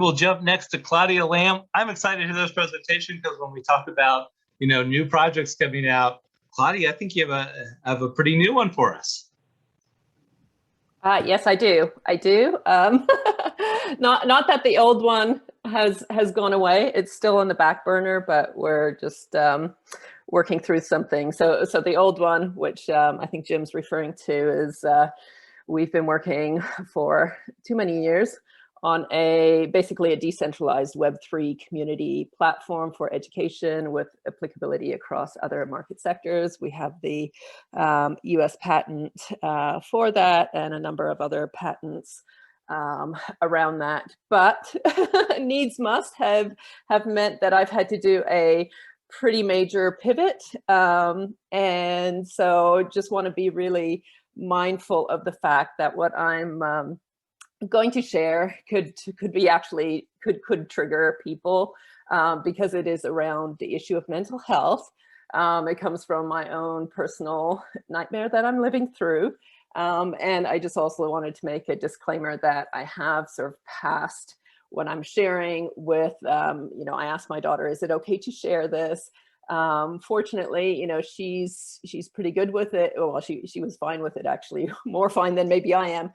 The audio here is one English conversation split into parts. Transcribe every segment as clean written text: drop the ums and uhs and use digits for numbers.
We'll jump next to Claudia Lamb. I'm excited to hear this presentation because when we talk about, new projects coming out, Claudia, I think you have a pretty new one for us. Yes, I do. Not that the old one has gone away. It's still on the back burner, but we're just working through something. So the old one, which I think Jim's referring to, is we've been working for too many years on basically a decentralized Web3 community platform for education with applicability across other market sectors. We have the US patent for that and a number of other patents around that. But needs must have meant that I've had to do a pretty major pivot. And so just want to be really mindful of the fact that what I'm going to share could trigger people because it is around the issue of mental health. It comes from my own personal nightmare that I'm living through. And I just also wanted to make a disclaimer that I have sort of passed when I'm sharing with, I asked my daughter, is it okay to share this? Fortunately, she's pretty good with it. Well, she was fine with it, actually, more fine than maybe I am.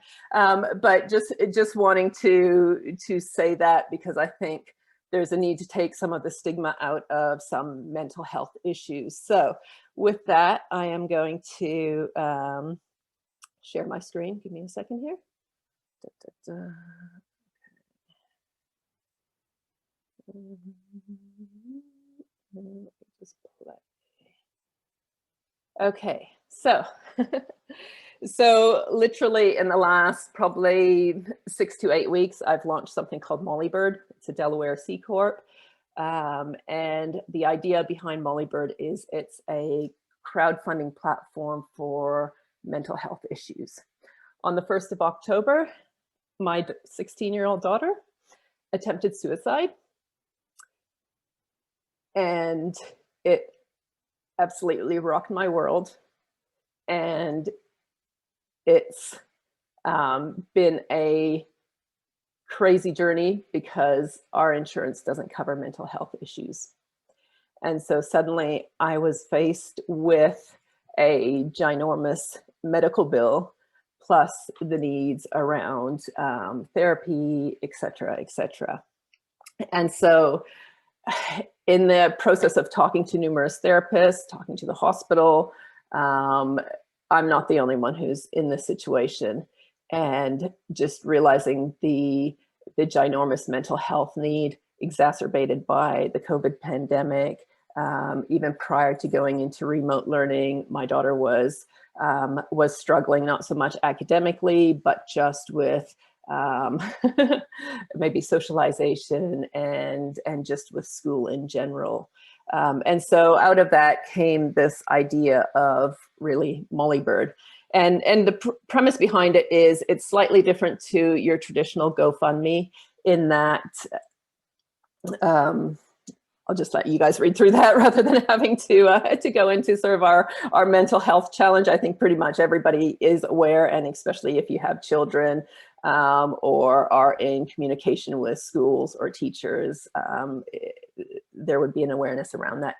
But just wanting to say that because I think there's a need to take some of the stigma out of some mental health issues. So with that, I am going to share my screen. Give me a second here. Just pull that. Okay, so literally in the last probably 6 to 8 weeks, I've launched something called MollyBird. It's a Delaware C Corp. And the idea behind MollyBird is it's a crowdfunding platform for mental health issues. On the 1st of October, my 16-year-old daughter attempted suicide. And it absolutely rocked my world. And it's been a crazy journey because our insurance doesn't cover mental health issues. And so suddenly I was faced with a ginormous medical bill, plus the needs around therapy, et cetera, et cetera. And so in the process of talking to numerous therapists, talking to the hospital, I'm not the only one who's in this situation, and just realizing the ginormous mental health need exacerbated by the COVID pandemic. Even prior to going into remote learning, my daughter was struggling, not so much academically, but just with maybe socialization and just with school in general. And so out of that came this idea of really MollyBird. And the premise behind it is it's slightly different to your traditional GoFundMe in that, I'll just let you guys read through that rather than having to go into sort of our mental health challenge. I think pretty much everybody is aware, and especially if you have children or are in communication with schools or teachers, there would be an awareness around that.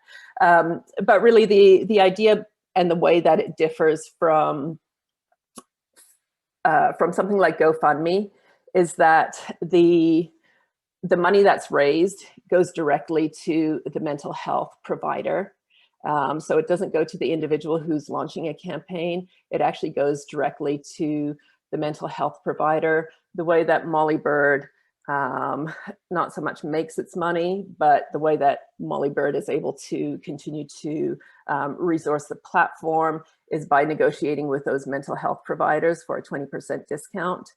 But really the idea and the way that it differs from something like GoFundMe is that the money that's raised goes directly to the mental health provider. So it doesn't go to the individual who's launching a campaign. It actually goes directly to the mental health provider. The way that MollyBird not so much makes its money, but the way that MollyBird is able to continue to resource the platform is by negotiating with those mental health providers for a 20% discount.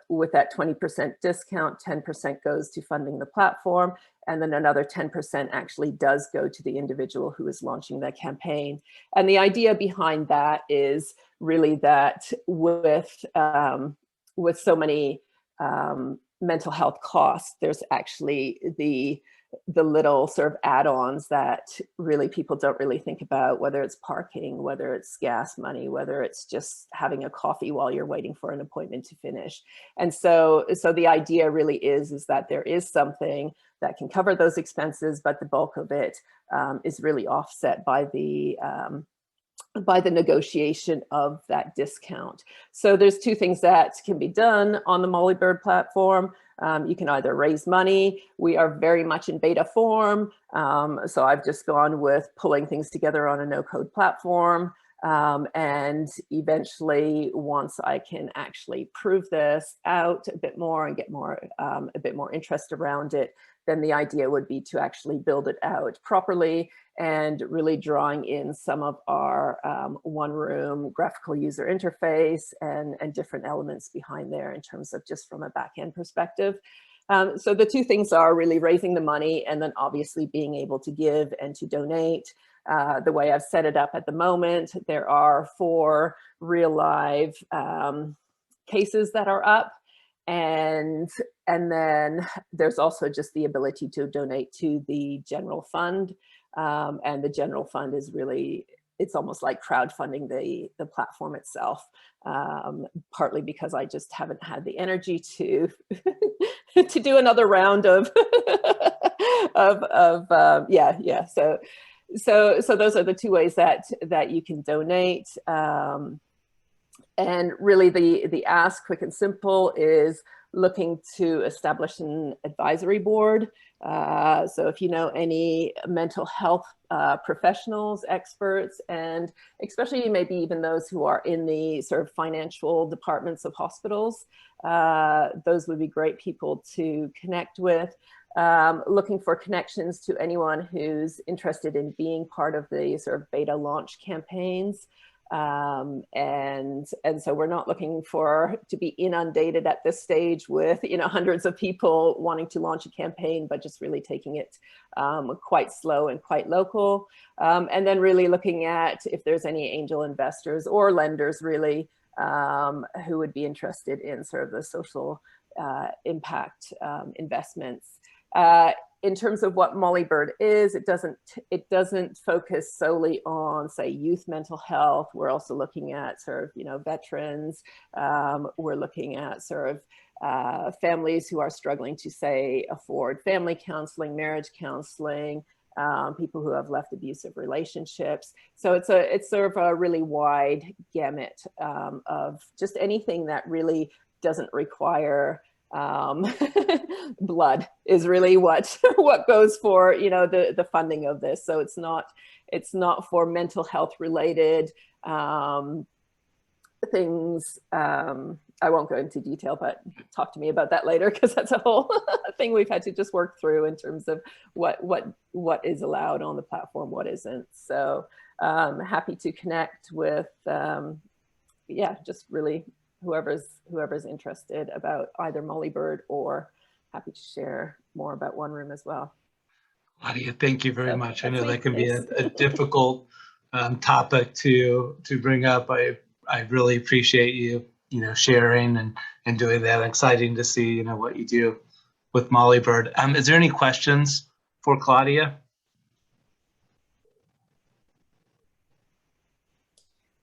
With that 20% discount, 10% goes to funding the platform, and then another 10% actually does go to the individual who is launching that campaign. And the idea behind that is really that with so many mental health costs, there's actually the little sort of add-ons that really people don't really think about, whether it's parking, whether it's gas money, whether it's just having a coffee while you're waiting for an appointment to finish. And so the idea really is that there is something that can cover those expenses, but the bulk of it is really offset by the negotiation of that discount. So there's two things that can be done on the MollyBird platform. You can either raise money. We are very much in beta form. So I've just gone with pulling things together on a no-code platform. And eventually, once I can actually prove this out a bit more and get a bit more interest around it, then the idea would be to actually build it out properly and really drawing in some of our one-room graphical user interface and different elements behind there in terms of just from a back-end perspective. So the two things are really raising the money and then obviously being able to give and to donate. The way I've set it up at the moment, there are 4 real live cases that are up. And then there's also just the ability to donate to the general fund. And the general fund is really, it's almost like crowdfunding the platform itself, partly because I just haven't had the energy to to do another round of So those are the 2 ways that you can donate. And really the ask, quick and simple, is looking to establish an advisory board. So if you know any mental health professionals, experts, and especially maybe even those who are in the sort of financial departments of hospitals, those would be great people to connect with. Looking for connections to anyone who's interested in being part of the sort of beta launch campaigns. And so we're not looking to be inundated at this stage with, hundreds of people wanting to launch a campaign, but just really taking it quite slow and quite local. And then really looking at if there's any angel investors or lenders really who would be interested in sort of the social impact investments. In terms of what MollyBird is, it doesn't focus solely on, say, youth mental health. We're also looking at sort of, veterans. We're looking at sort of families who are struggling to, say, afford family counseling, marriage counseling, people who have left abusive relationships. So it's sort of a really wide gamut of just anything that really doesn't require blood is really what goes for the funding of this. So it's not for mental health related things. I won't go into detail, but talk to me about that later, because that's a whole thing we've had to just work through in terms of what is allowed on the platform, what isn't. So happy to connect with just really whoever's interested about either MollyBird, or happy to share more about One Room as well. Claudia, thank you very much. I know that can be a difficult topic to bring up. I really appreciate you sharing and doing that. Exciting to see what you do with MollyBird. Is there any questions for Claudia?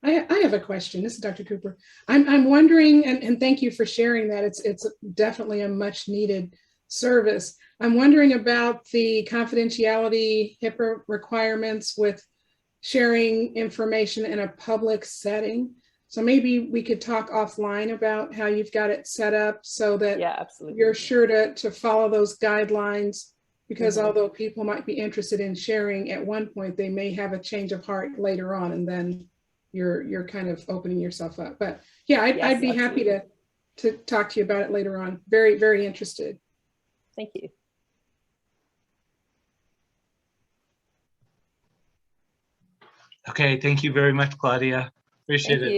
I have a question. This is Dr. Cooper. I'm wondering, and thank you for sharing that. It's definitely a much needed service. I'm wondering about the confidentiality HIPAA requirements with sharing information in a public setting. So maybe we could talk offline about how you've got it set up so that you're sure to follow those guidelines, because although people might be interested in sharing at one point, they may have a change of heart later on, and then you're kind of opening yourself up. But yeah, I'd be happy to talk to you about it later on. Very, very interested. Thank you. Okay, thank you very much, Claudia. Appreciate it.